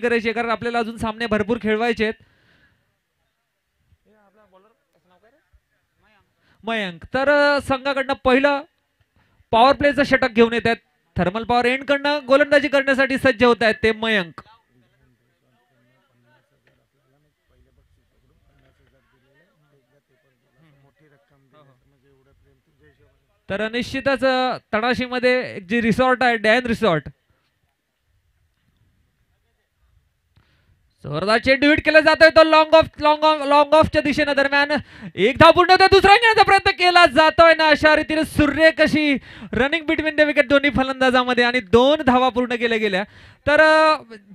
करायची कारण आपल्याला अजून सामने भरपूर खेळवायचे आहेत. मयंक तर संघाकडनं पहिलं पॉवर प्लेचं षटक घेऊन येत आहेत. थर्मल पॉवर एंड कडनं गोलंदाजी करण्यासाठी सज्ज होत आहेत ते मयंक. तर निश्चितच तळाशीमध्ये जी रिसॉर्ट आहे डॅन रिसॉर्ट जोरदार चेंडू हिट केला जातोय तो लॉंग ऑफच्या दिशेने दरम्यान एक धाव पूर्ण होते दुसरा घेण्याचा प्रयत्न केला जातोय ना अशा रीतीने सुरेख अशी रनिंग बिटवीन द विकेट दोन्ही फलंदाजामध्ये आणि 2 धावा पूर्ण केल्या गेल्या. तर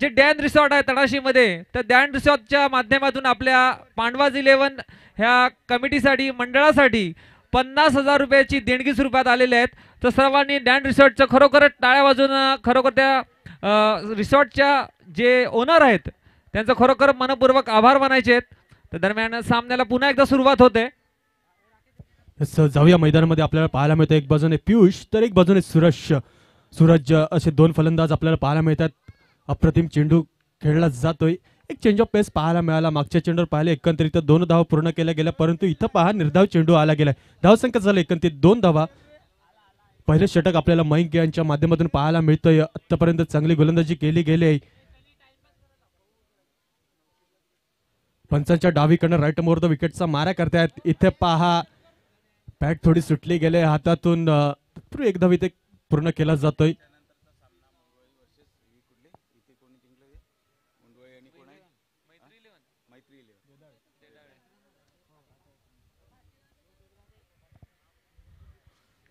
जे डॅन रिसॉर्ट आहे तळाशीमध्ये तर डॅन रिसॉर्टच्या माध्यमातून आपल्या पांडवाज 11 ह्या कमिटीसाठी मंडळासाठी 50,000 रुपयाची देणगी स्वरूपात आलेले आहेत. तर सर्वांनी डॅन रिसॉर्टचं खरोखर टाळ्या वाजवून खरोखर त्या रिसॉर्टच्या जे ओनर आहेत त्यांचं खरोखर मनपूर्वक आभार मानायचे आहेत. तर दरम्यान सामन्याला पुन्हा एकदा सुरुवात होते. जाऊया मैदानामध्ये आपल्याला पाहायला मिळतं एक बाजूने पियुष तर एक बाजूने सूरज असे 2 फलंदाज आपल्याला पाहायला मिळतात. अप्रतिम चेंडू खेळला जातोय. एक चेंज ऑफ पेस पाहायला मिळाला. मागच्या चेंडूवर पाहिले एकंदरीत 2 धावा पूर्ण केल्या गेल्या परंतु इथं पहा निर्धाव चेंडू आला गेलाय. धावसंख्या झालं एकंदरीत 2 धावा. पहिले षटक आपल्याला मयंक यांच्या माध्यमातून पाहायला मिळतंय. आतापर्यंत चांगली गोलंदाजी केली गेली. पंचांच्या डावीकडनं राईट मोर द विकेटचा मारा करतायत. इथे पहा बॅट थोडी सुटली गेले हातातून. एक धाव इथे पूर्ण केला जातोय.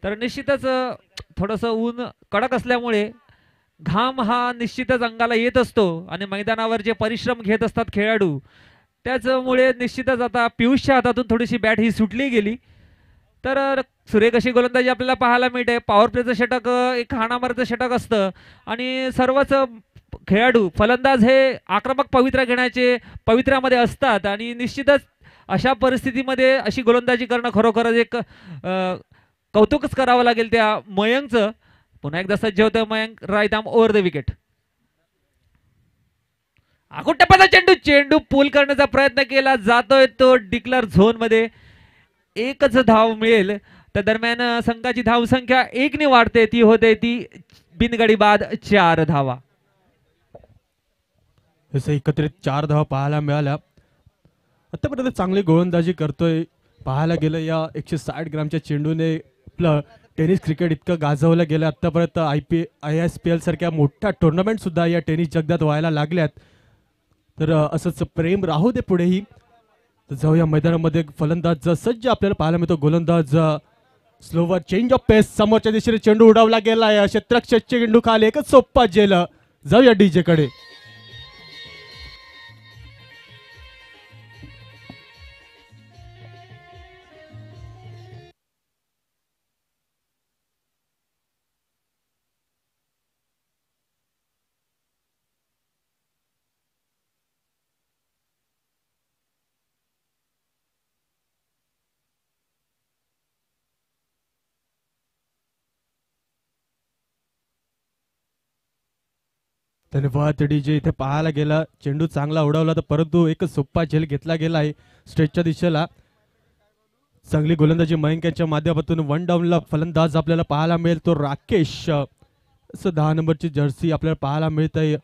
तर निश्चितच थोडंसं ऊन कडक असल्यामुळे घाम हा निश्चितच अंगाला येत असतो आणि मैदानावर जे परिश्रम घेत असतात खेळाडू त्याच्यामुळे निश्चितच आता पियुषच्या हातातून थोडीशी बॅट ही सुटली गेली. तर सुरेख अशी गोलंदाजी आपल्याला पाहायला मिळते. पॉवर प्लेचं षटक एक हाणामारीचं षटक असतं आणि सर्वच खेळाडू फलंदाज हे आक्रमक पवित्रा घेण्याचे पवित्र्यामध्ये असतात आणि निश्चितच अशा परिस्थितीमध्ये अशी गोलंदाजी करणं खरोखरच एक कौतुकच करावं लागेल त्या मयंकचं. पुन्हा एकदा सज्ज होतं Mayank right arm over the wicket. आखूड टप्प्याचा चेंडू पूल करण्याचा प्रयत्न केला जातोय तो डिक्लेअर झोन मध्ये. एकच धाव मिळेल. त्या दरम्यान संघाची धावसंख्या 1 ने वाढते. ती होते ती बिनगडी बाद 4 धावा. एकत्रित 4 धावा पाहायला मिळाल्या. आतापर्यंत चांगली गोलंदाजी करतोय. पाहायला गेलं या 160 ग्रामच्या चेंडूने आपलं टेनिस क्रिकेट इतकं गाजवलं गेलं. आतापर्यंत ISPL सारख्या मोठ्या टुर्नामेंट सुद्धा या टेनिस जगतात व्हायला लागल्यात. तर असंच प्रेम राहू दे पुढेही. जाऊया मैदानामध्ये फलंदाज सज्ज आपल्याला पाहायला मिळतो. गोलंदाज स्लोवर चेंज ऑफ पेस समोरच्या दिशेने चेंडू उडवला गेलाय. क्षेत्ररक्षक चेंडू खाली एकच सोप्पा जेल. जाऊया डीजे कडे. धन्यवाद डीजे. इथे पाहायला गेला चेंडू चांगला उडवला तर परंतु एक सोप्पा झेल घेतला गेला आहे स्ट्रेचच्या दिशेला. चांगली गोलंदाजी मयंक यांच्या माध्यमातून 1 डाऊनला फलंदाज आपल्याला पाहायला मिळेल तो राकेश. 10 नंबरची जर्सी आपल्याला पाहायला मिळत आहे.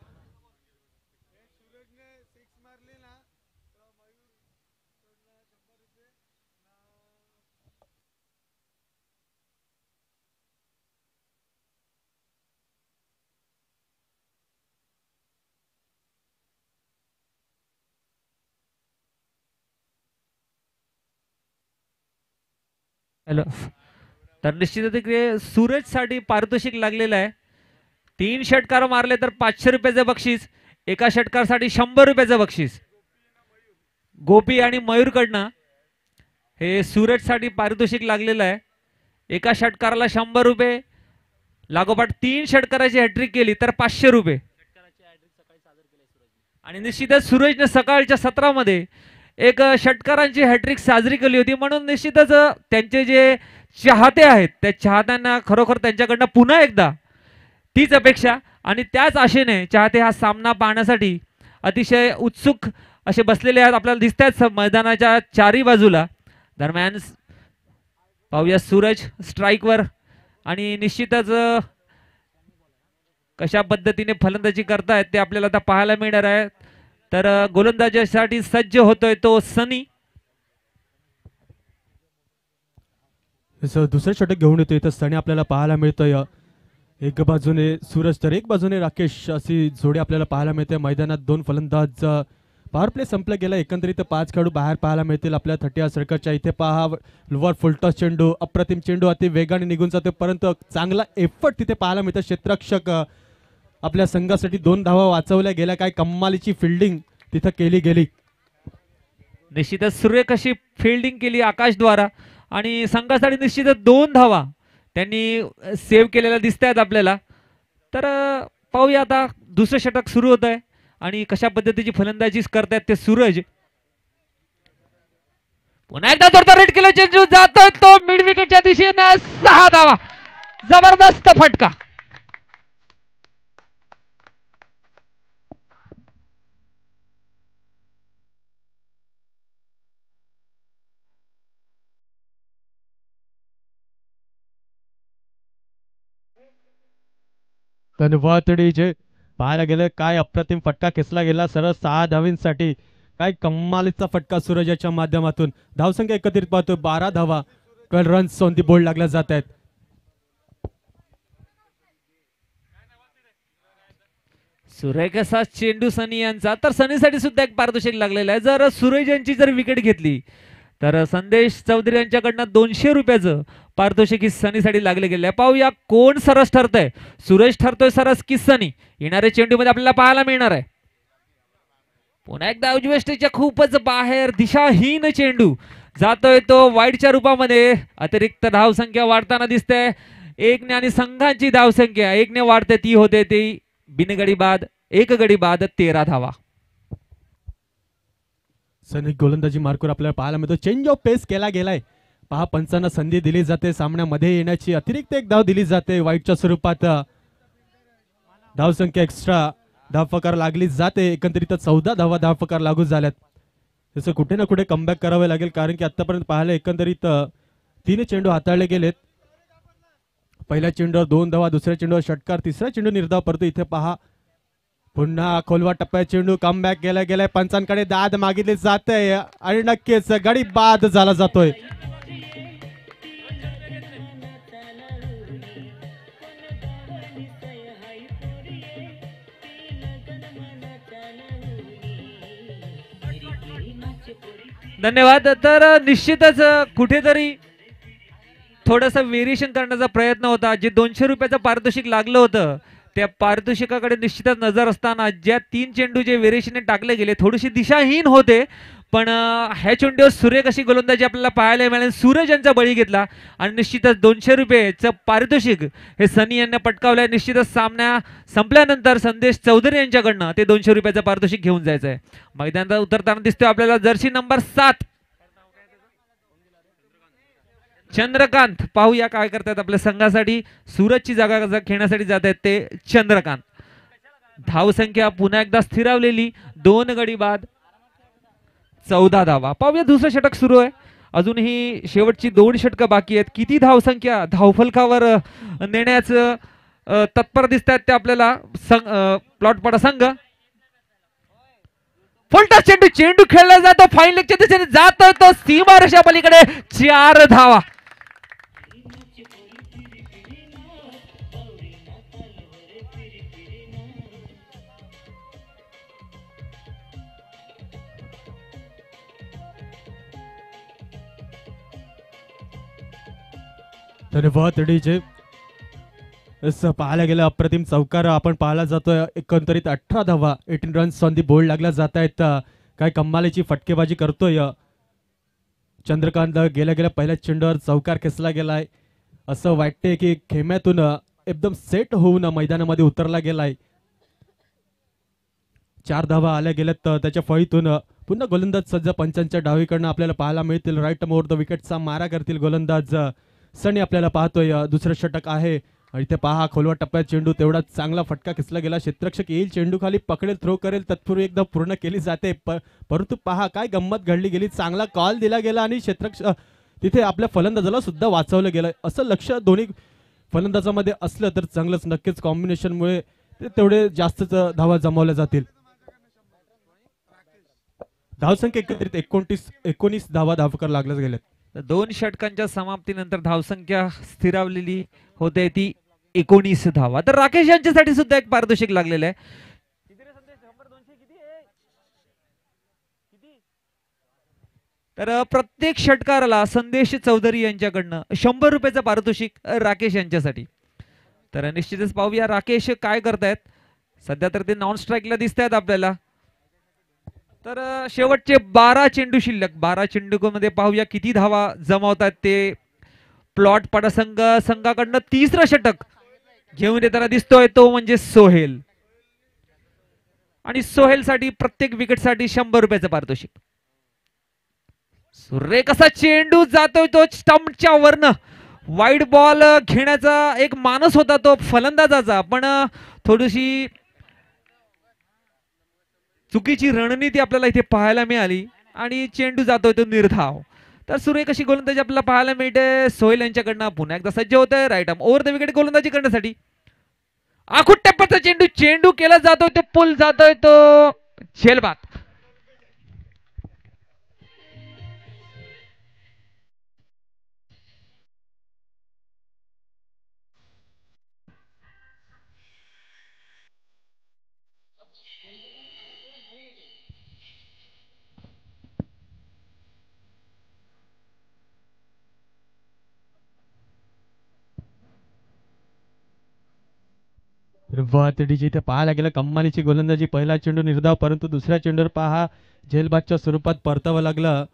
हॅलो. तर निश्चितच इकडे सूरज साठी पारितोषिक लागलेलं आहे. 3 षटकार मारले तर 500 रुपयाचं बक्षीस. एका षटकारासाठी 100 रुपयाचं बक्षीस. गोपी आणि मयूर कडनं हे सूरज साठी पारितोषिक लागलेलं आहे. एका षटकाराला 100 रुपये. लागोपाठ 3 षटकाराची हॅट्रिक केली तर 500 रुपये. आणि निश्चितच सूरजने सकाळच्या सत्रामध्ये एक षटकारांची हॅट्रिक साजरी केली होती म्हणून निश्चितच त्यांचे जे चाहते आहेत त्या चाहत्यांना खरोखर त्यांच्याकडनं पुन्हा एकदा तीच अपेक्षा आणि त्याच आशेने चाहते हा सामना पाहण्यासाठी अतिशय उत्सुक असे बसलेले आहेत, आपल्याला दिसत आहेत मैदानाच्या चारी बाजूला. दरम्यान पाहूया सूरज स्ट्राईकवर आणि निश्चितच कशा पद्धतीने फलंदाजी करतायत ते आपल्याला आता पाहायला मिळणार आहे. तर गोलंदाजीसाठी सज्ज होतोय तो सनी. दुसरे षटक घेऊन येतो इथं सनी आपल्याला पाहायला मिळतोय. एक बाजूने सूरज तर एक बाजूने राकेश अशी जोडी आपल्याला पाहायला मिळते. मैदानात दोन फलंदाज. पॉवर प्ले संपला गेला. एकंदरीत 5 खेळाडू बाहेर पाहायला मिळतील आपल्या 30 सर्कलच्या. इथे पहा वर फुलटॉस चेंडू, अप्रतिम चेंडू अति वेगाने निघून जातो, परंतु चांगला एफर्ट तिथे पाहायला मिळतं. क्षेत्ररक्षक आपल्या संघासाठी 2 धावा वाचवल्या गेल्या. काय कमालीची फिल्डिंग तिथं केली गेली. निश्चितच सुरेख अशी फिल्डिंग केली आकाशद्वारा आणि संघासाठी निश्चितच 2 धावा त्यांनी सेव्ह केलेल्या दिसत आहेत आपल्याला. तर पाहूया आता दुसरं षटक सुरू होत आहे आणि कशा पद्धतीची फलंदाजी करतायत ते सूरज. पुन्हा एकदा जोरदार रेड केला चेंडू जातोय तो मिड विकेटच्या दिशेने. 6 धावा. जबरदस्त फटका. धन्यवाद जे पाहायला गेलं काय अप्रतिम फटका खेचला गेला सरळ 6 धावींसाठी. काय कमालीचा फटका सूरजाच्या माध्यमातून. धावसंख्या एकत्रित पाहतो 12 धावा. 12 रन्स ऑन दी बोर्ड लागल्या जात आहेत. सुरेख असा चेंडू सनी यांचा. तर सनीसाठी सुद्धा एक पारितोषिक लागलेलं आहे. जर सूरज यांची जर विकेट घेतली तर संदेश चौधरी यांच्याकडनं 200 रुपयाचं पारितोषिक ही सनीसाठी लागले गेले. पाहूया कोण सरस ठरतंय, सूरज ठरतोय सरस की सनी. येणारे चेंडू मध्ये आपल्याला पाहायला मिळणार आहे. पुन्हा एकदा उजवेष्टीच्या खूपच बाहेर दिशाहीन चेंडू जातोय तो वाईडच्या रूपामध्ये. अतिरिक्त धावसंख्या वाढताना दिसते. 1 ने आणि संघांची धावसंख्या 1 ने वाढते ती होते ती बिनगडी बाद 1 गडी बाद 13 धावा. सनी गोलंदाजी मार्कवर आपल्याला पाहायला मिळतो. चेंज ऑफ पेस केला गेलाय. पहा पंचांना संधी दिली जाते सामन्यामध्ये येण्याची. अतिरिक्त 1 धाव दिली जाते वाईटच्या स्वरूपात. धावसंख्या एक्स्ट्रा धावफकार लागली जाते. एकंदरीत 14 धावा धावफकार लागू झाल्यात. तसं कुठे ना कुठे कमबॅक करावे लागेल कारण की आतापर्यंत पाहायला एकंदरीत 3 चेंडू हाताळले गेलेत. पहिल्या चेंडूवर 2 धावा, दुसऱ्या चेंडूवर षटकार, तिसरा चेंडू निर्धाव परतो. इथे पहा पुन्हा खोलवा टप्प्यात चेंडू कमबॅक केला गेलाय. पंचांकडे दाद मागितली जाते आणि नक्कीच गडी बाद झाला जातोय. धन्यवाद. तर निश्चितच कुठेतरी थोडंसं व्हेरिएशन करण्याचा प्रयत्न होता. जे 200 रुपयाचं पारितोषिक लागलं होतं त्या पारितोषिकाकडे निश्चितच नजर असताना ज्या 3 चेंडू जे व्हेरिएशनने टाकले गेले थोडीशी दिशाहीन होते. पण ह्या चेंडूवर सूर्य कशी गोलंदाजी आपल्याला पाहायला मिळाली. सूरज यांचा बळी घेतला आणि निश्चितच 200 रुपयेचं पारितोषिक हे सनी यांनी पटकावलंय. निश्चितच सामना संपल्यानंतर संदेश चौधरी यांच्याकडनं ते 200 रुपयाचं पारितोषिक घेऊन जायचं आहे. मैदानात उतरताना दिसतोय आपल्याला जर्सी नंबर 7 चंद्रकांत. पाहूया काय करतात आपल्या संघासाठी. सूरजची जागा खेळण्यासाठी जात आहेत ते चंद्रकांत. धावसंख्या पुन्हा एकदा स्थिरावलेली. 2 गडी बाद 14 धावा. पाहूया दुसरं षटक सुरू आहे. अजूनही शेवटची 2 षटकं बाकी आहेत. किती धावसंख्या धावफलकावर नेण्याचं तत्पर दिसत आहेत ते आपल्याला प्लॉट पडा संघ. फुलटा चेंडू चेंडू खेळला जातो फाईन लेगच्या दिशेने जातोय तो सीमारेषा पलीकडे 4 धावा. धन्यवाद डीजे. पाहायला गेलं अप्रतिम चौकार आपण पाहायला जातोय. एकंदरीत 18 धावा 18 रन्स ऑन दी बोर्ड लागल्या जात आहेत. काय कमालीची फटकेबाजी करतोय चंद्रकांत. गेल्या पहिल्या चेंडूवर चौकार खेचला गेलाय. असं वाटतंय की खेम्यातून एकदम सेट होऊन मैदानामध्ये उतरला गेलाय. 4 धावा आल्या गेल्यात. त्याच्या फळीतून पुन्हा गोलंदाज सज्ज पंचांच्या डावीकडनं आपल्याला पाहायला मिळतील. राईट मोर द विकेटचा मारा करतील गोलंदाज सनी आपल्याला पाहतोय. दुसरं षटक आहे इथे पहा खोलवा टप्प्यात चेंडू तेवढा चांगला फटका खेचला गेला. क्षेत्ररक्षक येईल, चेंडू खाली पकडेल, थ्रो करेल, तत्पूर्वी एकदा पूर्ण केली जाते. परंतु पहा काय गंमत घडली गेली. चांगला कॉल दिला गेला आणि क्षेत्ररक्षक तिथे आपल्या फलंदाजाला सुद्धा वाचवलं गेलं. असं लक्ष दोन्ही फलंदाजामध्ये असलं तर चांगलंच, नक्कीच कॉम्बिनेशनमुळे तेवढे जास्तच धावा जमवल्या जातील. धावसंख्या एकत्रित 19 धावा धावकर लागल्या गेल्यात. 2 षटकांच्या समाप्तीनंतर धावसंख्या स्थिरावलेली होते ती 19 धावा. तर राकेश यांच्यासाठी सुद्धा एक पारितोषिक लागलेलं आहे. तर प्रत्येक षटकाराला संदेश चौधरी यांच्याकडनं 100 रुपयाचं पारितोषिक राकेश यांच्यासाठी. तर निश्चितच पाहूया राकेश काय करतायत. सध्या तर ते नॉन स्ट्राईकला दिसत आहेत आपल्याला. तर शेवटचे 12 चेंडू शिल्लक. 12 चेंडू मध्ये पाहूया किती धावा जमावतात ते. प्लॉट पटासंघ संघाकडनं तिसरं षटक घेऊन येताना दिसतोय तो म्हणजे सोहेल. आणि सोहेल साठी प्रत्येक विकेट साठी 100 रुपयाचं पारितोषिक. सुरेख असा चेंडू जातोय तो स्टंपच्या वरनं. वाईड बॉल घेण्याचा एक मानस होता तो फलंदाजाचा, पण थोडीशी चुकीची रणनीती आपल्याला इथे पाहायला मिळाली आणि चेंडू जातोय तो निर्धाव. तर सुरेख अशी गोलंदाजी आपल्याला पाहायला मिळते सोहेल यांच्याकडनं. पुन्हा एकदा सज्ज होत आहे right arm over the wicket गोलंदाजी करण्यासाठी. आखूट टप्प्याचा चेंडू केला जातोय तो पुल जातोय तो झेलबाद. वातडीची इथे पाहायला गेलं कम्मालीची गोलंदाजी. पहिला चेंडू निर्धाव, परंतु दुसऱ्या चेंडूवर पहा झेलबादच्या स्वरूपात परतावं लागलं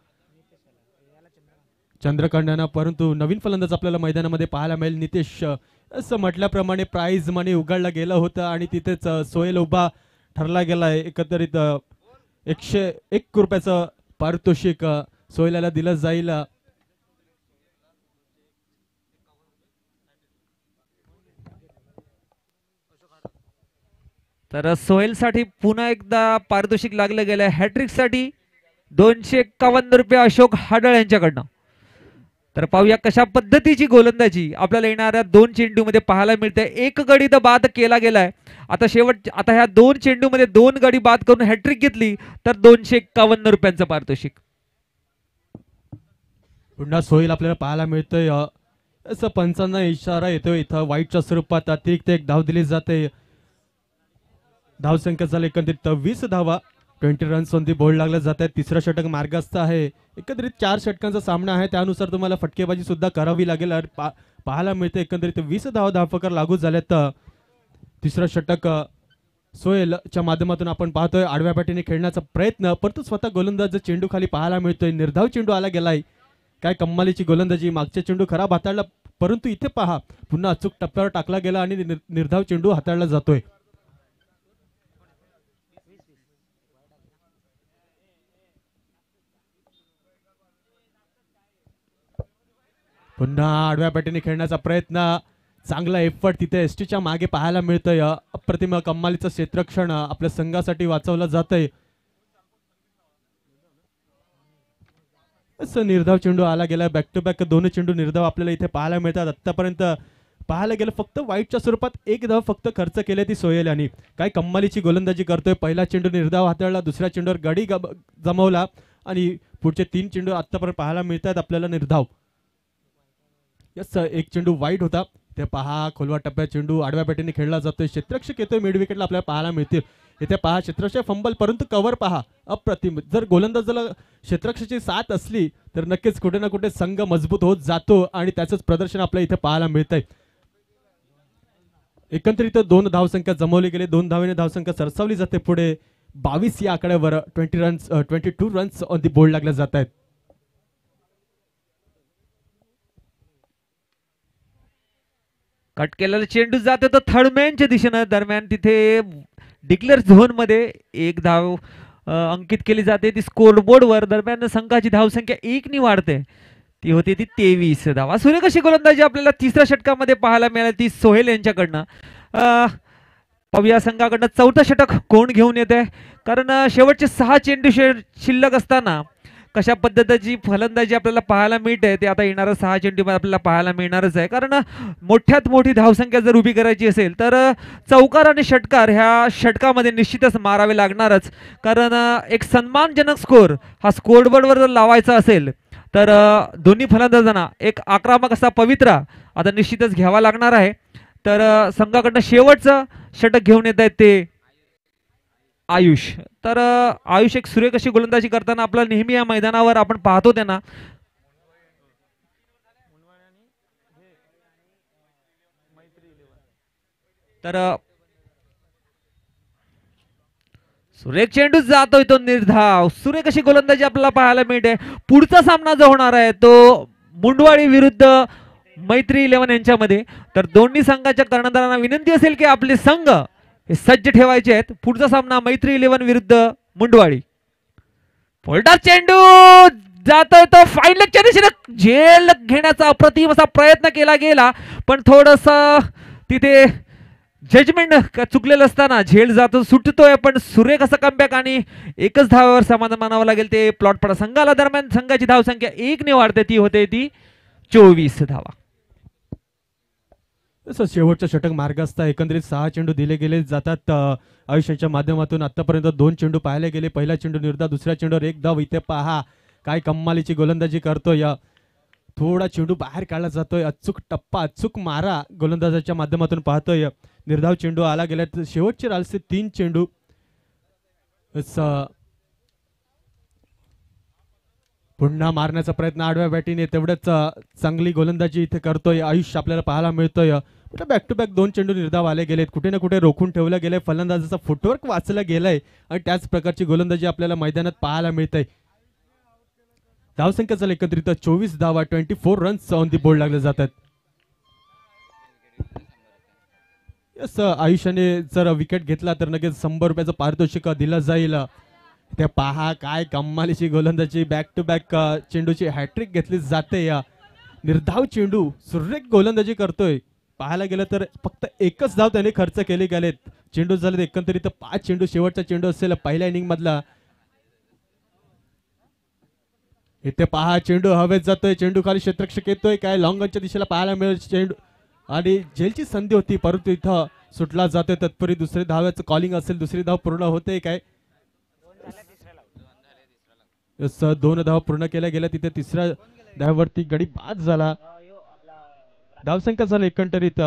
चंद्रकांडांना. परंतु नवीन फलंदाज आपल्याला मैदानामध्ये पाहायला मिळेल नितेश. असं म्हटल्याप्रमाणे प्राइज मनी उघडला गेलं होतं आणि तिथेच सोहेल उभा ठरला गेलाय. एकंदरीत 101 रुपयाचं पारितोषिक सोहेलला दिलं जाईल. तर सोहेल साठी पुन्हा एकदा पारितोषिक लागलं गेलं. हॅट्रिक साठी 251 रुपये अशोक हाडळ यांच्याकडनं. तर पाहूया कशा पद्धतीची गोलंदाजी आपल्याला येणाऱ्या 2 चेंडू मध्ये पाहायला मिळते. एक गडी तर बाद केला गेलाय. आता ह्या 2 चेंडू मध्ये 2 गडी बाद करून हॅट्रिक घेतली तर 251 रुपयांचं पारितोषिक. पुन्हा सोहेल आपल्याला पाहायला मिळतोय. असं पंचांना इशारा येतोय इथं वाईटच्या स्वरूपात. अतिरिक्त एक धाव दिली जाते. धावसंख्या झाली एकंदरीत 20 धावा. 20 रन्स ऑन दी बोर्ड लागले जात आहेत. तिसरं षटक मार्गस्थ आहे. एकंदरीत 4 षटकांचा सामना आहे. त्यानुसार तुम्हाला फटकेबाजी सुद्धा करावी लागेल. पाहायला मिळते एकंदरीत 20 धावफकर लागू झाल्यात. तिसरं षटक सोहेलच्या माध्यमातून आपण पाहतोय. आडव्या पाठीने खेळण्याचा प्रयत्न, परंतु स्वतः गोलंदाज चेंडू खाली पाहायला मिळतोय. निर्धाव चेंडू आला गेलाय. काय कम्मालीची गोलंदाजी. मागच्या चेंडू खराब हाताळला, परंतु इथे पहा पुन्हा अचूक टप्प्यावर टाकला गेला आणि निर्धाव चेंडू हाताळला जातोय. पुन्हा आडव्या पाठीने खेळण्याचा प्रयत्न. चांगला एफर्ट तिथे एसटीच्या मागे पाहायला मिळतंय. अप्रतिम कम्मालीचं क्षेत्ररक्षण आपल्या संघासाठी वाचवलं जातंय. असं निर्धाव चेंडू आला गेला. बॅक टू बॅक 2 चेंडू निर्धाव आपल्याला इथे पाहायला मिळतात. आतापर्यंत पाहायला गेलं फक्त वाईटच्या स्वरूपात 1 धाव फक्त खर्च केली ती सोहेल यांनी. काय कम्मालीची गोलंदाजी करतोय. पहिला चेंडू निर्धाव हाताळला, दुसऱ्या चेंडूवर गडी जमवला आणि पुढचे 3 चेंडू आतापर्यंत पाहायला मिळतात आपल्याला निर्धाव. यस, 1 चेंडू वाईट होता. ते पहा खोलवा टप्प्यात चेंडू आडव्या पाठीने खेळला जातोय. क्षेत्ररक्षक येतोय मिड विकेटला आपल्याला पाहायला मिळतील. इथे पहा क्षेत्ररक्षक फंबल, परंतु कव्हर पहा अप्रतिम. जर गोलंदाजाला क्षेत्ररक्षकाची साथ असली तर नक्कीच कुठे ना कुठे संघ मजबूत होत जातो आणि त्याचंच प्रदर्शन आपल्याला इथे पाहायला मिळतंय. एकंदरीत 2 धावसंख्या जमवली गेली. 2 धावेने धावसंख्या सरसावली जाते पुढे. 22 या आकड्यावर 22 रन्स ऑन दी बोर्ड लागले जात आहेत. कट केलेला चेंडू जातो तो थर्डमॅनच्या दिशेनं. दरम्यान तिथे डिक्लेअर झोन मध्ये 1 धाव अंकित केली जाते ती स्कोरबोर्डवर. दरम्यान संघाची धावसंख्या 1 ने वाढते. ती होती ती 23 धावा. सूर्यकशी गोलंदाजी आपल्याला तिसऱ्या षटकामध्ये पाहायला मिळाली ती सोहेल यांच्याकडनं. पाहूया संघाकडनं चौथं षटक कोण घेऊन येत आहे, कारण शेवटचे 6 चेंडू शिल्लक असताना कशा पद्धतीची फलंदाजी आपल्याला पाहायला मिळते ते आता येणाऱ्या 6 चेंडूमध्ये आपल्याला पाहायला मिळणारच आहे. कारण मोठ्यात मोठी धावसंख्या जर उभी करायची असेल तर चौकार आणि षटकार ह्या षटकामध्ये निश्चितच मारावे लागणारच. कारण एक सन्मानजनक स्कोर हा स्कोरबोर्डवर जर लावायचा असेल तर दोन्ही फलंदाजांना एक आक्रमक असा पवित्रा आता निश्चितच घ्यावा लागणार आहे. तर संघाकडनं शेवटचं षटक घेऊन येत आहेत ते आयुष. तर आयुष एक सुरेख अशी गोलंदाजी करताना आपलं नेहमी या मैदानावर आपण पाहतो त्यांना. तर सुरेख चेंडू जातोय तो निर्धाव. सुरेख अशी गोलंदाजी आपल्याला पाहायला मिळते. पुढचा सामना जो होणार आहे तो मुंडवाडी विरुद्ध मैत्री 11 यांच्यामध्ये. तर दोन्ही संघाच्या कर्णधारांना विनंती असेल की आपले संघ हे सज्ज ठेवायचे आहेत. पुढचा सामना मैत्री 11 विरुद्ध मुंडवाडी. फोल्डर चेंडू जातोय तो फाईनलच्या दिशेने झेल घेण्याचा अप्रतिम असा प्रयत्न केला गेला, पण थोडस तिथे जजमेंट चुकलेलं असताना झेल जातो सुटतोय. पण सुरेख असं कमबॅक आणि एकच धावावर समाधान मानावं लागेल ते प्लॉट पडा संघाला. दरम्यान संघाची धावसंख्या 1 ने वाढते, ती होते ती 24 धावा. शेवटचं षटक मार्गस्थ एकंदरीत 6 चेंडू दिले गेले जातात आयुष्याच्या माध्यमातून. आतापर्यंत 2 चेंडू पाहिले गेले. पहिला चेंडू निर्धाव, दुसऱ्या चेंडूवर 1 धाव. इथे पहा काय कम्मालीची गोलंदाजी करतोय. थोडा चेंडू बाहेर काढला जातोय. अचूक टप्पा, अचूक मारा गोलंदाजाच्या माध्यमातून पाहतोय. निर्धाव चेंडू आला गेला. शेवटचे राहिले 3 चेंडू. पुन्हा मारण्याचा प्रयत्न आडव्या बॅटीने, तेवढंच चांगली गोलंदाजी इथे करतोय आयुष आपल्याला पाहायला मिळतोय. बॅक टू बॅक 2 चेंडू निर्धाव आले गेलेत. कुठे ना कुठे रोखून ठेवलं गेलंय. फलंदाजाचा फुटवर्क वाचलं गेलंय आणि त्याच प्रकारची गोलंदाजी आपल्याला मैदानात पाहायला मिळतंय. धावसंख्या झाली एकत्रित 24 धावा. 24 रन्स ऑन दी बोर्ड लागले जातात. यस, आयुष्याने जर विकेट घेतला तर नक्कीच 100 रुपयाचं पारितोषिक दिलं जाईल. ते पहा काय कमालीची गोलंदाजी. बॅक टू बॅक चेंडूची हॅट्रिक घेतली जाते. या निर्धाव चेंडू सुरेख गोलंदाजी करतोय. पाहायला गेलं तर फक्त एकच धाव त्याने खर्च केले गेलेत. चेंडू झाले एकंदरीत 5 चेंडू. शेवटचा चेंडू असेल पहिल्या इनिंग मधला. इथे पहा चेंडू हवेत जातोय. चेंडू खाली क्षेत्ररक्षक येतोय. काय लॉंगच्या दिशेला पाहायला मिळेल चेंडू आणि झेलची संधी होती परंतु इथं सुटला जातोय. तत्पूर्वी दुसरी धावाचं कॉलिंग असेल. दुसरी धाव पूर्ण होते काय. 2 धाव पूर्ण केल्या गेल्या. तिथे तिसऱ्या धावावरती गडी बाद झाला. धावसंख्या झाली एकंदरीत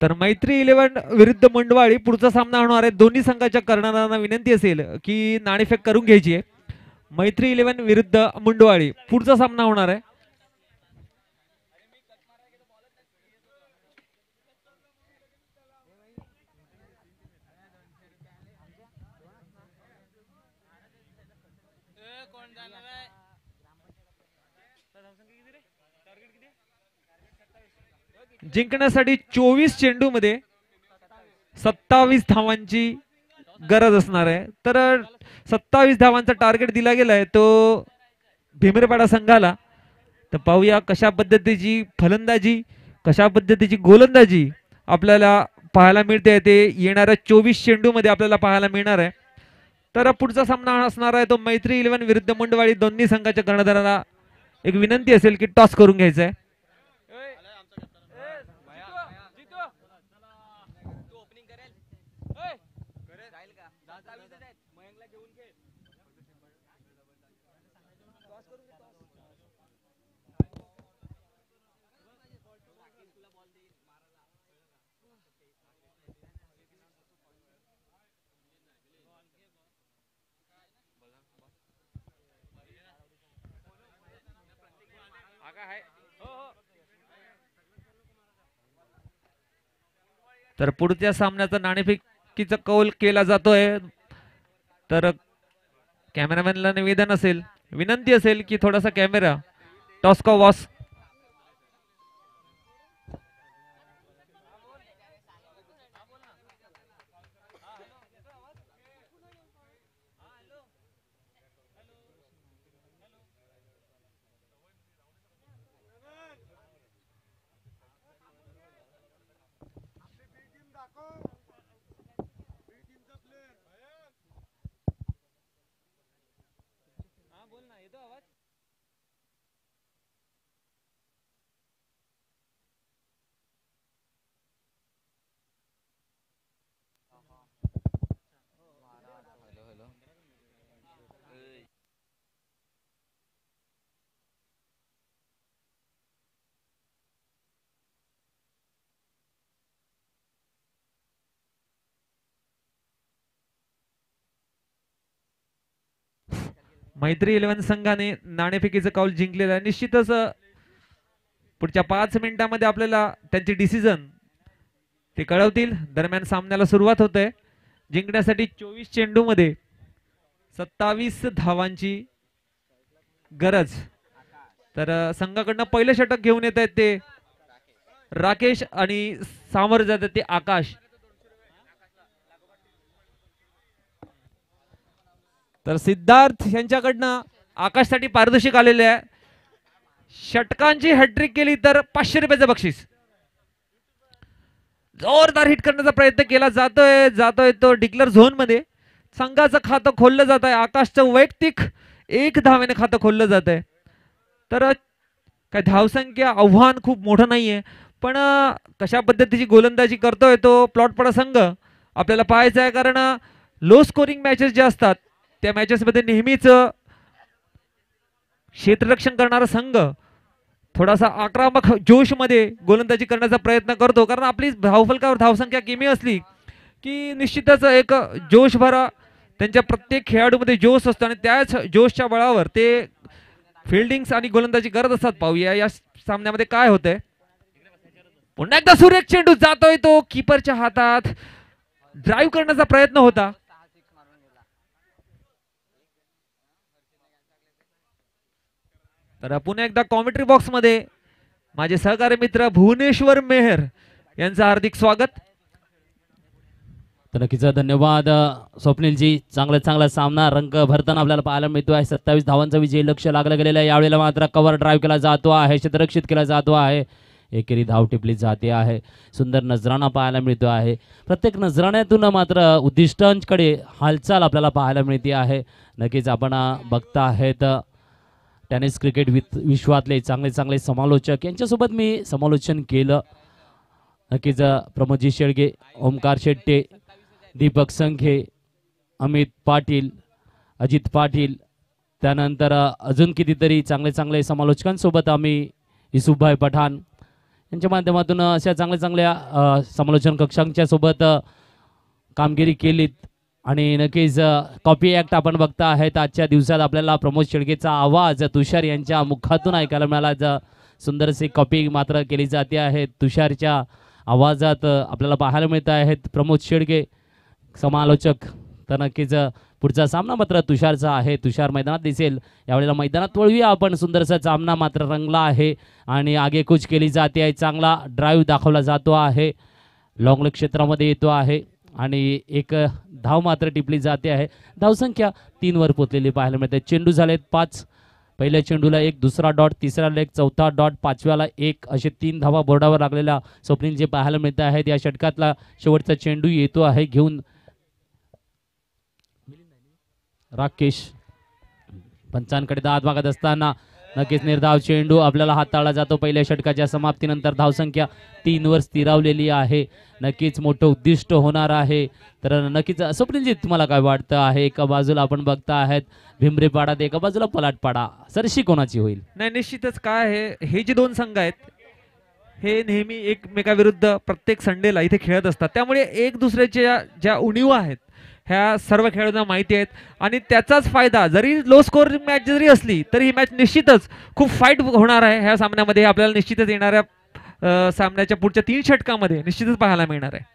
तर मैत्री 11 विरुद्ध मुंडवाडी पुढचा सामना होणार आहे. दोन्ही संघाच्या कर्णधारांना विनंती असेल की नाणेफेक करून घ्यायची आहे. मैत्री 11 विरुद्ध मुंडवाडी पुढचा सामना होणार आहे. जिंकण्यासाठी 24 चेंडू मध्ये 27 धावांची गरज असणार आहे. तर 27 धावांचा टार्गेट दिला गेलाय तो भीमरेपाडा संघाला. तर पाहूया कशा पद्धतीची फलंदाजी, कशा पद्धतीची गोलंदाजी आपल्याला पाहायला मिळते ते येणाऱ्या 24 चेंडू मध्ये आपल्याला पाहायला मिळणार आहे. तर पुढचा सामना असणार आहे तो मैत्री 11 विरुद्ध मुंडवाडी. दोन्ही संघाच्या कर्णधाराला एक विनंती असेल की टॉस करून घ्यायचा आहे. तर पुढच्या सामन्याचा नाणेफेकीचा कौल केला जातोय. तर कॅमेरामॅनला निवेदन असेल, विनंती असेल की थोडासा कॅमेरा टॉस का वॉस. मैत्री 11 संघाने नाणेफेकीचं कौल जिंकलेलं आहे. निश्चितच पुढच्या 5 मिनिटांमध्ये आपल्याला त्यांचे डिसिजन ते कळवतील. दरम्यान सामन्याला सुरुवात होते. जिंकण्यासाठी 24 चेंडूमध्ये 27 धावांची गरज. तर संघाकडनं पहिलं षटक घेऊन येत आहेत ते राकेश आणि सामोरं जातात ते आकाश. तर सिद्धार्थ यांच्याकडनं आकाशसाठी पारितोषिक आलेले आहे. षटकांची हॅट्रिक केली तर 500 रुपयाचं बक्षीस. जोरदार हिट करण्याचा प्रयत्न केला जातोय तो डिक्लेअर झोन मध्ये. संघाचं खातं खोललं जात आहे. आकाशचं वैयक्तिक 1 धावेने खातं खोललं जात आहे. तर काय धावसंख्या आव्हान खूप मोठं नाहीये, पण कशा पद्धतीची गोलंदाजी करतोय तो प्लॉटपडा संघ आपल्याला पाहायचा आहे. कारण लो स्कोरिंग मॅचेस ज्या असतात त्या मॅचेस मध्ये नेहमीच क्षेत्ररक्षण करणारा संघ थोडासा आक्रमक जोश मध्ये गोलंदाजी करण्याचा प्रयत्न करतो. कारण आपली धावफलकावर धावसंख्या कमी असली की निश्चितच एक जोश भरा त्यांच्या प्रत्येक खेळाडूमध्ये जोश असतो आणि त्याच जोशच्या बळावर ते फिल्डिंग आणि गोलंदाजी करत असतात. पाहूया या सामन्यामध्ये काय होतंय. पुन्हा एकदा सुरेख चेंडू जातोय तो कीपरच्या हातात. ड्राईव्ह करण्याचा प्रयत्न होता. तर पुन्हा एकदा कॉमेंट्री बॉक्स मध्ये माझे सहकारी मित्र भुवनेश्वर मेहर यांचं हार्दिक स्वागत. तर नक्कीच धन्यवाद स्वप्नीलजी. चांगला सामना रंग भरताना आपल्याला पाहायला मिळतो आहे. 27 धावांचा विजय लक्ष लागलं गेलेलं आहे. यावेळेला मात्र कव्हर ड्राईव्ह केला जातो आहे, क्षेत्ररक्षित केला जातो आहे, एकेरी धाव टिपली जाते आहे. सुंदर नजराणा पाहायला मिळतो आहे. प्रत्येक नजराण्यातून मात्र उद्दिष्टांकडे हालचाल आपल्याला पाहायला मिळते आहे. नक्कीच आपण बघता आहेत टेनिस क्रिकेट विश्वातले चांगले समालोचक यांच्यासोबत मी समालोचन केलं. नक्कीच प्रमोदजी शेळगे, ओमकार शेट्टे, दीपक संघे, अमित पाटील, अजित पाटील, त्यानंतर अजून कितीतरी चांगले समालोचकांसोबत आम्ही युसुफभाई पठाण यांच्या माध्यमातून अशा चांगल्या समालोचन कक्षांच्या सोबत कामगिरी केलीत. आणि नक्कीच कॉपी ॲक्ट आपण बघता आहेत. आजच्या दिवसात आपल्याला प्रमोद शेळगेचा आवाज तुषार यांच्या मुखातून ऐकायला मिळाला. सुंदरशी कॉपी मात्र केली जाते आहे. तुषारच्या आवाजात आपल्याला पाहायला मिळत आहेत प्रमोद शेळगे समालोचक. तर नक्कीच पुढचा सामना मात्र तुषारचा आहे. तुषार मैदानात दिसेल. यावेळेला मैदानात वळूया आपण. सुंदरसा सामना मात्र रंगला आहे आणि आगेकूच केली जाते आहे. चांगला ड्राईव्ह दाखवला जातो आहे. लॉंग लेग क्षेत्रामध्ये येतो आहे आणि एक धाव मात्र टिपली जाते आहे. धावसंख्या 3 वर पोचलेली पाहायला मिळते. चेंडू झालेत 5. पहिल्या चेंडूला 1, दुसरा डॉट, तिसरा लेग, चौथा डॉट, 5व्याला 1 असे 3 धावा बोर्डावर लागलेल्या स्वप्नील जे पाहायला मिळत आहेत. या षटकातला शेवटचा चेंडू येतो आहे घेऊन राकेश. पंचांकडे दाद मागत असताना नक्कीच निर्धाव चेंडू आपल्याला हाताळला जातो. पहिल्या षटकाच्या समाप्तीनंतर धावसंख्या 3 वर स्थिरावलेली आहे. नक्कीच मोठं उद्दिष्ट होणार आहे. तर नक्कीच स्वप्नीलजी तुम्हाला काय वाटतं आहे. एका बाजूला आपण बघता आहेत भिंबरेपाडा, एका बाजूला पलाटपाडा. सरशी कोणाची होईल? नाही, निश्चितच काय आहे, हे जे 2 संघ आहेत हे नेहमी एकमेकाविरुद्ध प्रत्येक संडेला इथे खेळत असतात. त्यामुळे एक दुसऱ्याच्या ज्या उणीवा आहेत ह्या सर्व खेळाडूंना माहिती आहेत आणि त्याचाच फायदा जरी लो स्कोर मॅच जरी असली तरी ही मॅच निश्चितच खूप फाईट होणार आहे. ह्या सामन्यामध्ये आपल्याला निश्चितच येणाऱ्या सामन्याच्या पुढच्या 3 षटकामध्ये निश्चितच पाहायला मिळणार आहे.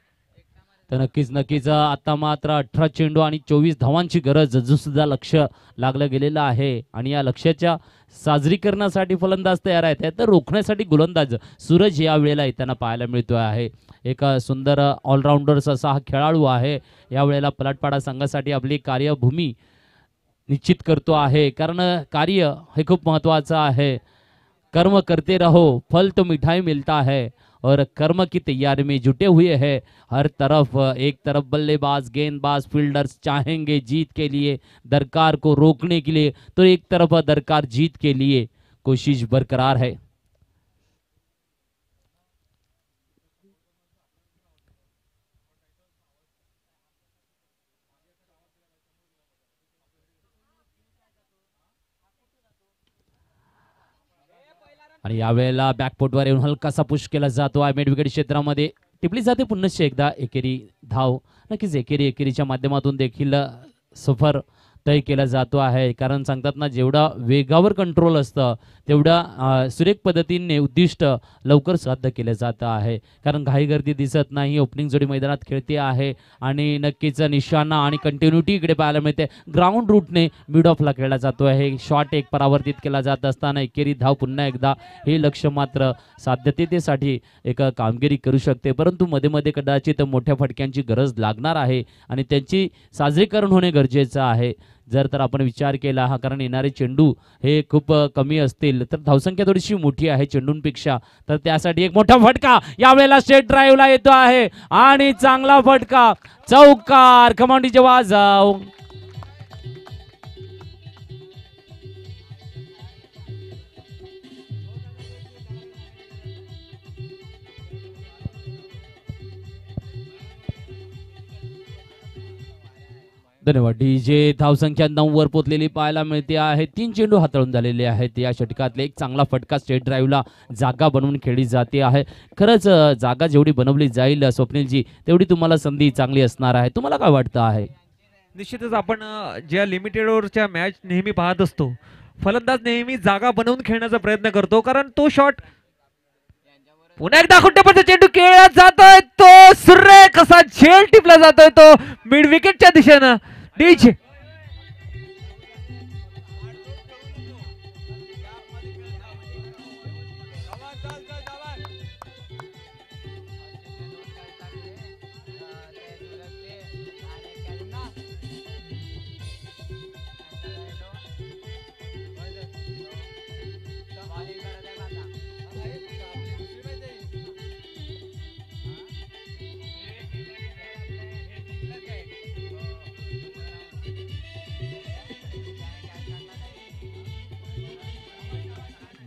तर नक्कीच आता मात्र 18 चेंडू आणि 24 धावांची गरज अजून सुद्धा लक्ष लागलं गेलेलं आहे आणि या लक्ष्याच्या साजरीकरणासाठी फलंदाज तयार आहेत तर रोखण्यासाठी गोलंदाज सूरज या वेळेला येताना पाहायला मिळतो आहे. एक सुंदर ऑलराऊंडर्स असा हा खेळाडू आहे. यावेळेला पलाटपाडा संघासाठी आपली कार्यभूमी निश्चित करतो आहे कारण कार्य हे खूप महत्त्वाचं आहे. कर्म करते रहो फल तो मिठाई मिलता है और कर्म की तैयारी में जुटे हुए हैं हर तरफ. एक तरफ बल्लेबाज गेंदबाज फील्डर्स चाहेंगे जीत के लिए दरकार को रोकने के लिए तो एक तरफ दरकार जीत के लिए कोशिश बरकरार है. आणि यावेळेला बॅकफुटवर येऊन हलकासा पुश केला जातो आहे मिड विकेट क्षेत्रामध्ये टिपली जाते पुन्हा एकदा एकेरी धाव. नक्कीच एकेरीच्या माध्यमातून देखील सफर तय केला जातो आहे कारण सांगतात ना जेवढा वेगावर कंट्रोल असतं तेवढा सुरेख पद्धतीने उद्दिष्ट लवकर साध्य केलं जातं आहे कारण घाईगर्दी दिसत नाही. ओपनिंग जोडी मैदानात खेळते आहे आणि नक्कीच निशाणा आणि कंटिन्युटी इकडे पाहायला मिळते. ग्राउंड रूटने मिड ऑफला खेळला जातो आहे. शॉट एक परावर्तित केला जात असताना एकेरी धाव पुन्हा एकदा हे लक्ष मात्र साध्यतेसाठी एक कामगिरी करू शकते परंतु मध्ये मध्ये कदाचित मोठ्या फटक्यांची गरज लागणार आहे आणि त्यांची साजरीकरण होणे गरजेचं आहे. जर तर आपण विचार केला हा कारण येणारे चेंडू हे खूप कमी असतील तर धावसंख्या थोडीशी मोठी आहे चेंडूंपेक्षा तर त्यासाठी एक मोठा फटका यावेळेला स्ट्रेट ड्राईव्हला येतो आहे आणि चांगला फटका चौकार कमांडीचे वाजव. धन्यवाद डीजे. धावसंख्या 9 वर पोचलेली पाहायला मिळते आहे. 3 चेंडू हाताळून झालेले आहेत या षटकातले. एक चांगला फटका स्ट्रेट ड्राईव्हला जागा बनवून खेळली जाते आहे. खरंच जागा जेवढी बनवली जाईल स्वप्नीलजी तेवढी तुम्हाला संधी चांगली असणार आहे. तुम्हाला काय वाटतं आहे? निश्चितच आपण ज्या लिमिटेड ओव्हरच्या मॅच नेहमी पाहत असतो फलंदाज नेहमी जागा बनवून खेळण्याचा प्रयत्न करतो कारण तो शॉट पुन्हा एकदा खुट्ट्यापर्यंत चेंडू खेळला जातोय तो सुरेख कसा झेल टिपला जातोय तो मिड विकेटच्या दिशेनं. डीजे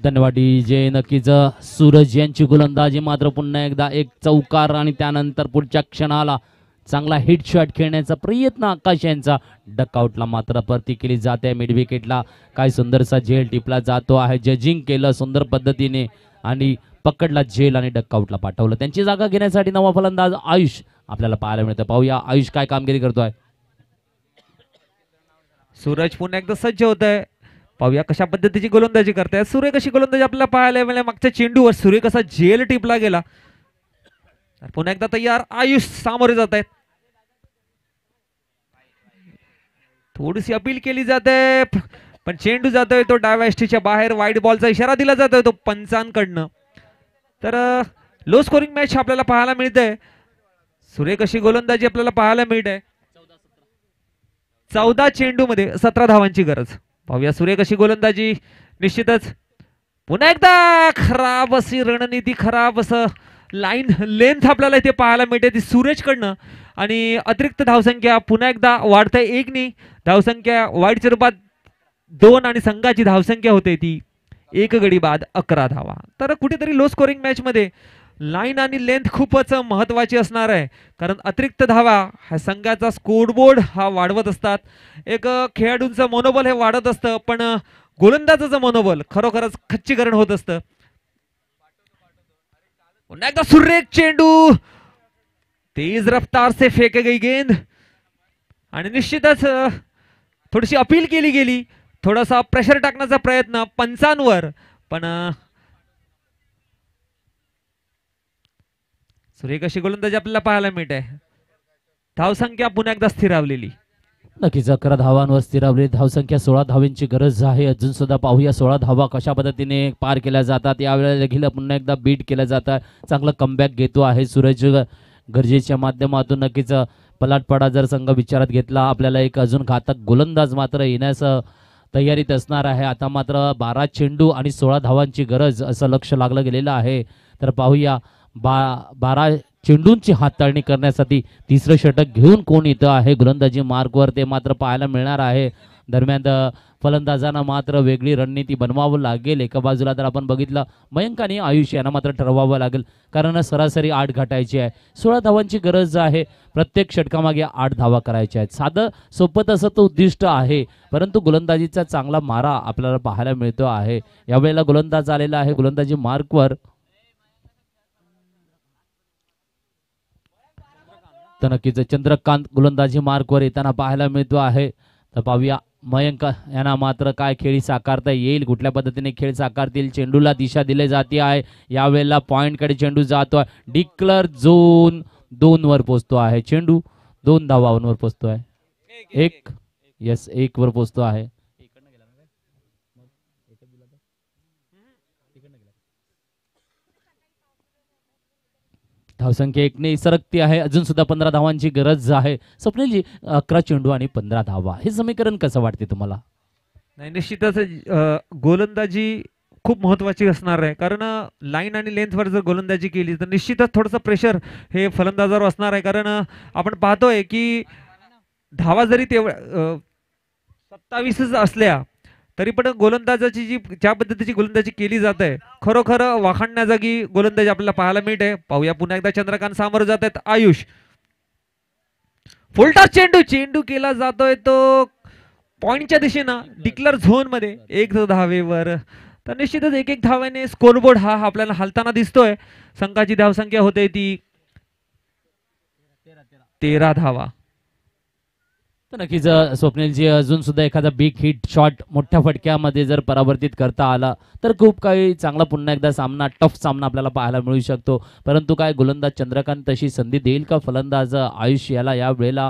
धन्यवाद डीजे. नक्कीच सूरज यांची गोलंदाजी मात्र पुन्हा एकदा एक चौकार आणि त्यानंतर पुढच्या क्षणाला चांगला हिट शॉट खेळण्याचा प्रयत्न आकाश यांचा डकआउटला मात्र परती केली जाते मिड विकेटला. काय सुंदरसा झेल टिपला जातो आहे. जजिंग केलं सुंदर पद्धतीने आणि पकडला झेल आणि डकआउटला पाठवलं. त्यांची जागा घेण्यासाठी नवा फलंदाज आयुष आपल्याला पाहायला मिळतं. पाहूया आयुष काय कामगिरी करतोय. सूरज पुन्हा एकदा सज्ज होत आहे. पाहूया कशा पद्धतीची गोलंदाजी करताय. सूर्य कशी गोलंदाजी आपल्याला पाहायला मिळाली. मागच्या चेंडूवर सूर्य कसा झेल टिपला गेला. पुन्हा एकदा तयार आयुष सामोरे जात आहेत. थोडीशी अपील केली जाते पण चेंडू जातोय तो डाव्या एसटीच्या बाहेर. वाईड बॉलचा इशारा दिला जातोय तो पंचांकडनं. तर लो स्कोरिंग मॅच आपल्याला पाहायला मिळते. सूर्य कशी गोलंदाजी आपल्याला पाहायला मिळते. 14 चेंडू मध्ये 17 धावांची गरज. पाहूया सूर्य कशी गोलंदाजी. निश्चितच पुन्हा एकदा खराब अशी रणनीती खराब असं लाईन लेंथ आपल्याला इथे पाहायला मिळते ती सूरजकडनं आणि अतिरिक्त धावसंख्या पुन्हा एकदा वाढते. 1 नी धावसंख्या वाईडच्या रूपात 2 आणि संघाची धावसंख्या होते ती 1 गडी बाद 11 धावा. तर कुठेतरी लो स्कोरिंग मॅच मध्ये लाईन आणि लेंथ खूपच महत्वाची असणार आहे कारण अतिरिक्त धावा हा संघाचा स्कोरबोर्ड हा वाढवत असतात. एक खेळाडूंचं मनोबल हे वाढत असतं पण गोलंदाजाचं मनोबल खरोखरच खच्चीकरण होत असतं. पुन्हा एकदा सुरेख चेंडू तेज रफ्तार से फेके गई गेंद आणि निश्चितच थोडीशी अपील केली गेली, थोडासा प्रेशर टाकण्याचा प्रयत्न पंचांवर, पण सुरेख अशी गोलंदाजी आपल्याला पाहायला मिळते. धावसंख्या पुन्हा एकदा स्थिरावलेली. नक्कीच 11 धावांवर स्थिरावली धावसंख्या. 16 धावांची गरज आहे. अजून सुद्धा पाहूया 16 धावा कशा पद्धतीने पार केल्या जातात. यावेळेला देखील पुन्हा एकदा बीट केल्या जातात. चांगलं कमबॅक घेतो आहे सूरज गरजेच्या माध्यमातून. नक्कीच पलाटपाडा जर संघ विचारात घेतला, आपल्याला एक अजून घातक गोलंदाज मात्र येण्यास तयारीत असणार आहे. आता मात्र 12 चेंडू आणि 16 धावांची गरज असं लक्ष लागलं गेलेलं आहे. तर पाहूया 12 चेंडूंची हाताळणी करण्यासाठी तिसरं षटक घेऊन कोण येतं आहे गोलंदाजी मार्कवर, ते मात्र पाहायला मिळणार आहे. दरम्यान फलंदाजांना मात्र वेगळी रणनीती बनवावं लागेल. एका बाजूला तर आपण बघितलं मयंक आणि आयुष यांना मात्र ठरवावं लागेल, कारण सरासरी 8 गाठायची आहे. 16 धावांची गरज आहे. प्रत्येक षटकामागे 8 धावा करायच्या आहेत. साधं सोपं तसं तो उद्दिष्ट आहे, परंतु गोलंदाजीचा चांगला मारा आपल्याला पाहायला मिळतो आहे. यावेळेला गोलंदाज आलेला आहे गोलंदाजी मार्कवर. तर नक्कीच चंद्रकांत गोलंदाजी मार्कवर येताना पाहायला मिळतो आहे. तर पाहूया मयंक यांना मात्र काय खेळी साकारता येईल, कुठल्या पद्धतीने खेळ साकारतील. चेंडूला दिशा दिली जाते आहे. यावेळेला पॉइंटकडे चेंडू जातो. डिक्लर झोन 2 वर पोहोचतो आहे. चेंडू 2 धावांवर पोहोचतो आहे. 1 वर पोहोचतो आहे. धावसंख्या 1 ने सरकती आहे. अजून सुद्धा 15 धावांची गरज आहे. स्वप्नीलजी 11 चेंडू आणि 15 धावा, हे समीकरण कसं वाटते तुम्हाला? नाही, निश्चितच गोलंदाजी खूप महत्वाची असणार आहे, कारण लाईन आणि लेंथवर जर गोलंदाजी केली तर निश्चितच थोडंसं प्रेशर हे फलंदाजावर असणार आहे. कारण आपण पाहतोय की धावा जरी तेवढ्या 27 असल्या तरी पण गोलंदाजाची जी ज्या पद्धतीची गोलंदाजी केली जात आहे, खरोखर वाखाणण्याजागी गोलंदाजी आपल्याला पाहायला मिळते. पाहूया पुन्हा एकदा चंद्रकांत सामोरं जात आहेत. आयुष फुलटॉस चेंडू केला जातोय तो पॉइंटच्या दिशेनं डिक्लर झोन मध्ये 1 धावेवर. तर निश्चितच 1 धावेने स्कोरबोर्ड हा आपल्याला हलताना दिसतोय. संघाची धावसंख्या होते ती 13 धावा. तर नक्कीच स्वप्नीलजी अजून सुद्धा एखादा बिग हिट शॉट मोठ्या फटक्यामध्ये जर परावर्तित करता आला तर खूप काही चांगला पुन्हा एकदा सामना, टफ सामना आपल्याला पाहायला मिळू शकतो. परंतु काय गोलंदाज चंद्रकांत तशी संधी देईल का फलंदाज आयुष याला? या वेळेला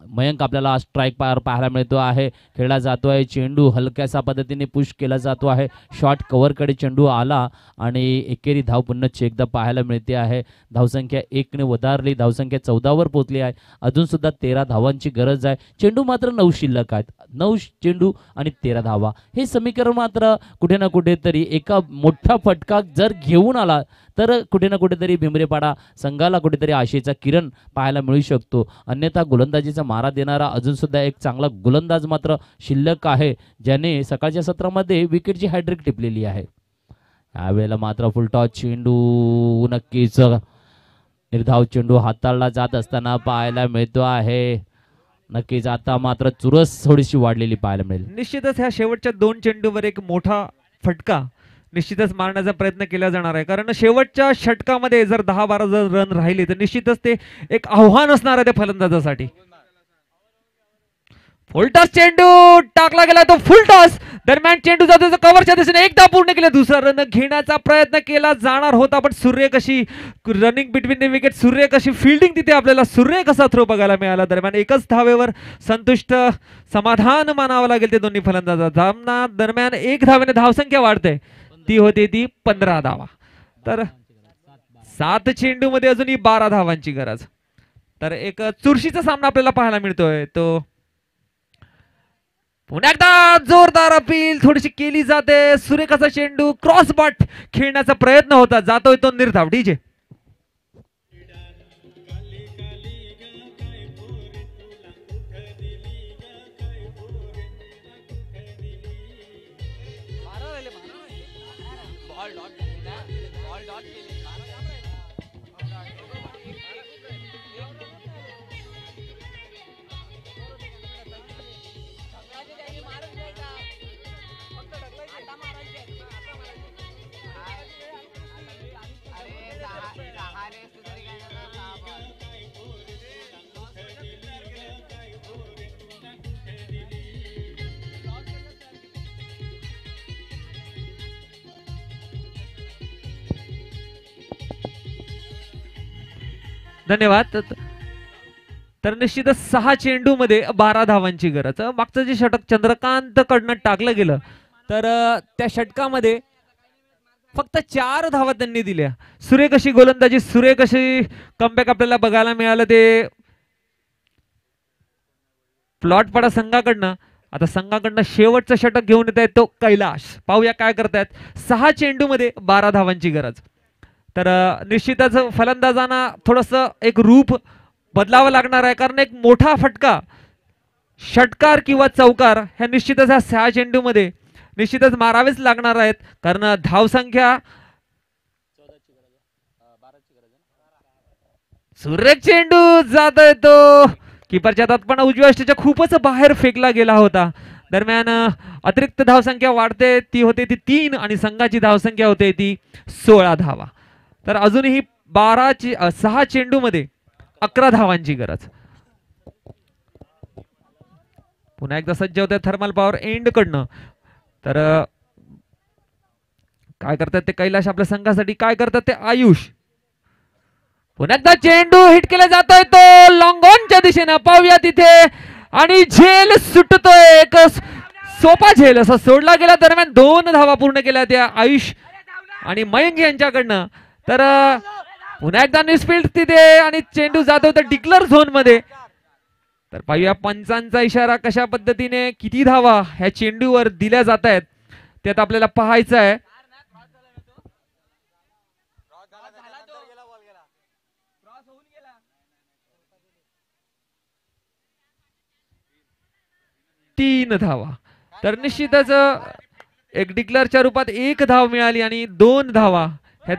मयंक आपल्याला स्ट्राईक पाहायला मिळतो आहे. खेळला जातो आहे. चेंडू हलक्यासा पद्धतीने पुश केला जातो आहे. शॉट कव्हरकडे चेंडू आला आणि एकेरी धाव पुन्हा एकदा पाहायला मिळते आहे. धावसंख्या 1 ने वधारली. धावसंख्या 14 वर पोहोचली आहे. अजून सुद्धा 13 धावांची गरज आहे. चेंडू मात्र 9 शिल्लक आहेत. 9 चेंडू आणि 13 धावा, हे समीकरण मात्र कुठे ना कुठेतरी एका मोठा फटका जर घेऊन आला तर कुठे ना कुठेतरी भिमरेपाडा संघाला कुठेतरी आशेचा किरण पाहायला मिळू शकतो. अन्यथा गोलंदाजीचा मारा देणारा अजून सुद्धा एक चांगला गोलंदाज मात्र शिल्लक आहे, ज्याने सकाळच्या सत्रामध्ये विकेटची हॅट्रिक टिपलेली आहे. यावेळेला मात्र फुलटॉस चेंडू, नक्कीच निर्धाव चेंडू हाताळला जात असताना पाहायला मिळतो आहे. नक्कीच आता मात्र चुरस थोडीशी वाढलेली पाहायला मिळेल. निश्चितच ह्या शेवटच्या 2 चेंडूवर एक मोठा फटका निश्चितच मारण्याचा प्रयत्न केला जाणार आहे, कारण शेवटच्या षटकामध्ये जर 10-12 जर रन राहिले तर निश्चितच ते एक आव्हान असणार आहे त्या फलंदाजासाठी. फुलटॉस चेंडू टाकला गेला तो फुलटॉस. दरम्यान चेंडू जातो कव्हरच्या दिशेने, एकदा पूर्ण केलं. दुसरा रन घेण्याचा प्रयत्न केला जाणार होता, पण सूर्य कशी रनिंग बिटवीन द विकेट, सूर्य कशी फिल्डिंग, तिथे आपल्याला सूर्य कसा थ्रो बघायला मिळाला. दरम्यान 1च धावेवर संतुष्ट समाधान मानावं लागेल ते दोन्ही फलंदाज. दरम्यान 1 धावेने धावसंख्या वाढते, ती होते ती 15 धावा. तर 7 चेंडू मध्ये अजूनही 12 धावांची गरज. तर एक चुरशीचा सामना आपल्याला पाहायला मिळतोय. तो पुन्हा एकदा जोरदार अपील थोडीशी केली जाते. सुरेखाचा चेंडू क्रॉस बॉट खेळण्याचा प्रयत्न होता, जातोय तो निर्धाव. डीजे धन्यवाद. तर निश्चितच 6 चेंडूमध्ये 12 धावांची गरज. मागचं जे षटक चंद्रकांत कडनं टाकलं गेलं तर त्या षटकामध्ये फक्त 4 धावा त्यांनी दिल्या. सुरेख अशी गोलंदाजी, सुरेख अशी कमबॅक आपल्याला बघायला मिळालं ते प्लॉटपाडा संघाकडनं. आता संघाकडनं शेवटचं षटक घेऊन येत आहे तो कैलाश. पाहूया काय करतायत. 6 चेंडूमध्ये 12 धावांची गरज. तर निश्चितच फलंदाजांना थोडस एक रूप बदलावं लागणार आहे, कारण एक मोठा फटका षटकार किंवा चौकार ह्या निश्चितच ह्या 6 चेंडूमध्ये निश्चितच मारावेच लागणार आहेत, कारण धावसंख्या सुरेख चेंडू जात तो कीपरच्या हातात, पण उजव्या अष्टच्या खूपच बाहेर फेकला गेला होता. दरम्यान अतिरिक्त धावसंख्या वाढते, ती होते ती 3 आणि संघाची धावसंख्या होते ती 16 धावा. तर अजूनही 6 चेंडूमध्ये 11 धावांची गरज. पुन्हा एकदा सज्ज होते थर्मल पॉवर एंड कडनं. तर काय करतात ते कैलाश आपल्या संघासाठी, काय करतात ते आयुष. पुन्हा एकदा चेंडू हिट केला जातोय तो लॉंग ऑनच्या दिशेनं. पाहूया तिथे आणि झेल सुटतोय, एक सोपा झेल असा सोडला गेला. दरम्यान 2 धावा पूर्ण केल्या त्या आयुष आणि मयंक यांच्याकडनं. तर पुन्हा एकदा निस्फिल्ड तिथे आणि चेंडू जातो तर डिक्लर झोन मध्ये. तर पाहूया पंचांचा इशारा कशा पद्धतीने, किती धावा ह्या चेंडूवर दिल्या जात आहेत त्यात आपल्याला पाहायचं आहे. तीन धावा. तर निश्चितच एक डिक्लेअरच्या रूपात 1 धाव मिळाली आणि 2 धावा ह्या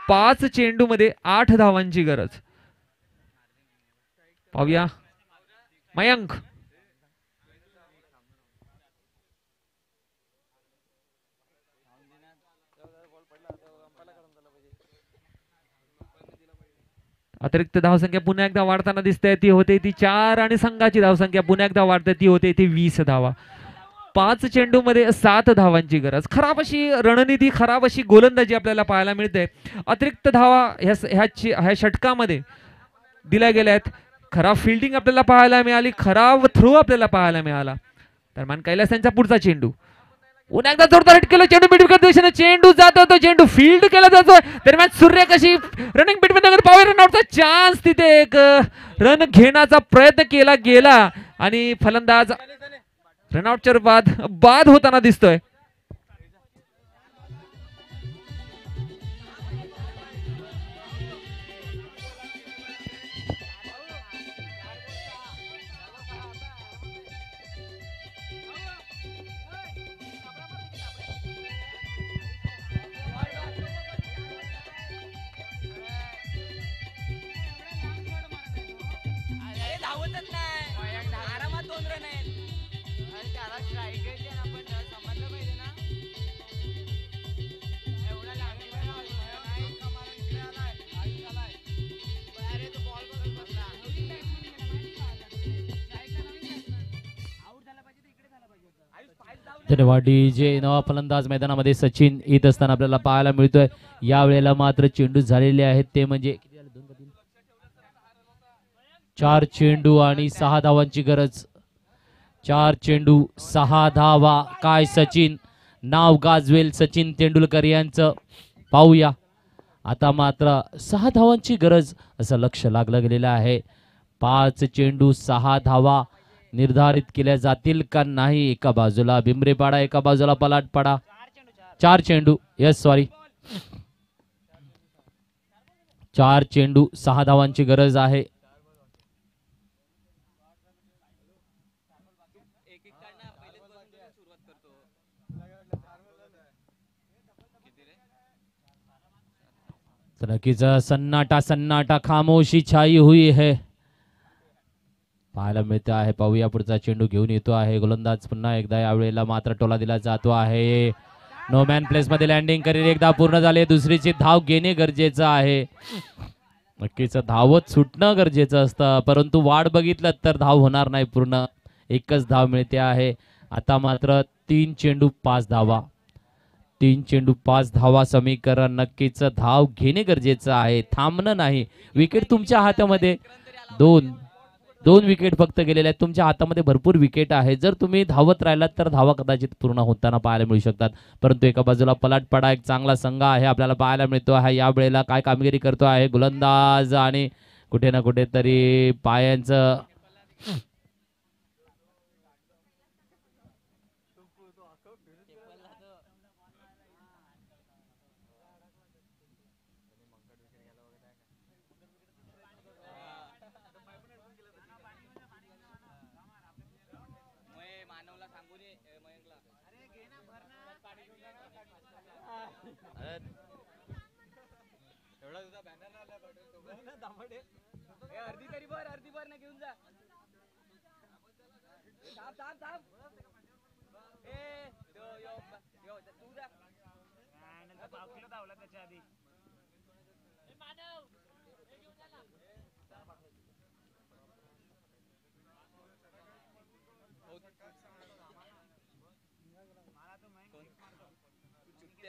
पाच चेंडू मध्ये 8 धावांची गरज. पाहूया मयंक. अतिरिक्त धावसंख्या पुन्हा एकदा वाढताना दिसते, ती होते ती 4 आणि संघाची धावसंख्या पुन्हा एकदा वाढते, ती होते ती 20 धावा. 5 चेंडू मध्ये 7 धावांची गरज. खराब अशी रणनीती, खराब अशी गोलंदाजी आपल्याला पाहायला मिळते. अतिरिक्त धावा ह्या षटकामध्ये दिल्या गेल्या आहेत. खराब फिल्डिंग आपल्याला पाहायला मिळाली, खराब थ्रो आपल्याला पाहायला मिळाला. दरम्यान कैलास यांचा पुढचा चेंडू पुन्हा एकदा जोरदार हिट केलं. चेंडू मिडविकेट दिशेने चेंडू जातो, तो चेंडू फील्ड केला जातो. दरम्यान सूर्य कशी रनिंग बिटवीन पॉवर रनआउटचा चान्स, तिथे एक रन घेण्याचा प्रयत्न केला गेला आणि फलंदाज रनआउटच्या रूपात बाद होताना दिसतोय. धन्यवाद डीजे. नवा फलंदाज मैदानामध्ये सचिन येत असताना आपल्याला पाहायला मिळतोय. यावेळेला मात्र चेंडू झालेले आहेत ते म्हणजे 4 चेंडू आणि 6 धावांची गरज. 4 चेंडू 6 धावा. काय सचिन नाव गाजवेल सचिन तेंडुलकर यांचं. पाहूया आता मात्र 6 धावांची गरज असं लक्ष लागलं गेलेलं आहे. 5 चेंडू 6 धावा निर्धारित केल्या जातील का नाही. एका बाजूला भिमरेपाडा, एका बाजूला पलाटपाडा. 4 चेंडू, यस सॉरी, 4 चेंडू 6 धावांची गरज आहे. तर नक्कीच सन्नाटा सन्नाटा खामोशी छाई हुई है पाहायला मिळते आहे. पाहूया पुढचा चेंडू घेऊन येतो आहे गोलंदाज पुन्हा एकदा. यावेळेला मात्र टोला दिला जातो आहे. नो मॅन प्लेस मध्ये लँडिंग करील. एकदा पूर्ण झाले, दुसरीची धाव घेणे गरजेचं आहे. नक्कीच धावत सुटणं गरजेचं असतं, परंतु वाढ बघितलं तर धाव होणार नाही पूर्ण. एकच धाव मिळते आहे. आता मात्र 3 चेंडू 5 धावा, 3 चेंडू 5 धावा समीकरण नक्कीच धाव घेणे गरजेचं आहे, थांबणं नाही. विकेट तुमच्या हातामध्ये, दोन विकेट फक्त गेलेले आहेत. तुमच्या हातामध्ये भरपूर विकेट आहे. जर तुम्ही धावत राहिलात तर धावा कदाचित पूर्ण होताना पाहायला मिळू शकतात. परंतु एका बाजूला पलाटपडा एक चांगला संघ आहे आपल्याला पाहायला मिळतो आहे. या वेळेला काय कामगिरी करतो आहे गोलंदाज आणि कुठे ना कुठेतरी पायांचं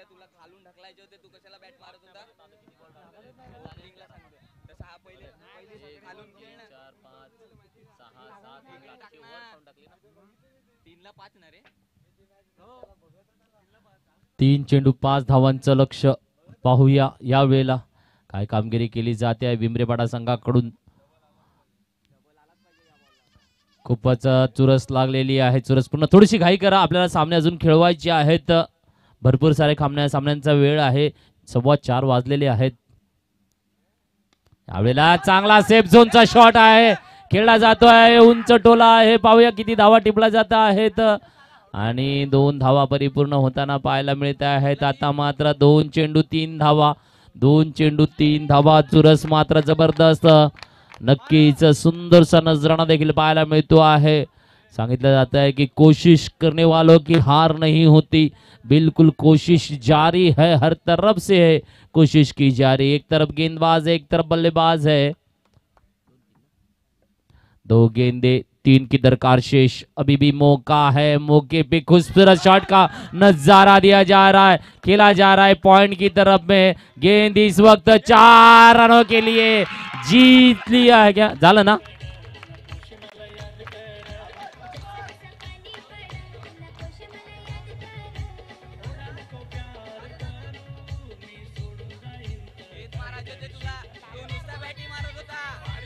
तुला खालून ढकलायचे होते, तू कशाला बॅट मारत होता? बॉलिंगला सांगतो तसं हा पहिले खालून खेळ ना. 4 5 6 7 3 ला 5 ना रे. 3 चेंडू 5 धावांचं लक्ष. पाहूया या वेळेला काय कामगिरी केली जाते आहे भिमरेपाडा संघाकडून. खूपच चुरस लागलेली आहे. चुरस पूर्ण, थोडीशी घाई करा, आपल्याला सामने अजून खेळवायचे आहेत. भरपूर सारे सामन्यांचा वेळ आहे. 4:15 वाजलेले आहेत. यावेळेला चांगला सेफ झोनचा शॉट आहे, खेळला जातोय, उंच टोला आहे. पाहूया किती धावा टिपला जात आहेत आणि 2 धावा परिपूर्ण होताना पाहायला मिळत आहेत. आता मात्र 2 चेंडू 3 धावा, 2 चेंडू 3 धावा. चुरस मात्र जबरदस्त, नक्कीच सुंदरसा नजराना देखील पाहायला मिळतो आहे. सांगितलं जाता है कि कोशिश करने वालों की हार नहीं होती, बिल्कुल कोशिश जारी है, हर तरफ से है कोशिश की जारी. एक तरफ गेंदबाज है, एक तरफ बल्लेबाज है. 2 गेंदे 3 की दरकार शेष. अभी भी मौका है, मौके पे खूबसूरत शॉट का नजारा दिया जा रहा है, खेला जा रहा है पॉइंट की तरफ में. गेंद इस वक्त 4 रनों के लिए जीत लिया है. क्या झालं ना? महाराज होते तुला, तू नुसता बॅटी मारत होता.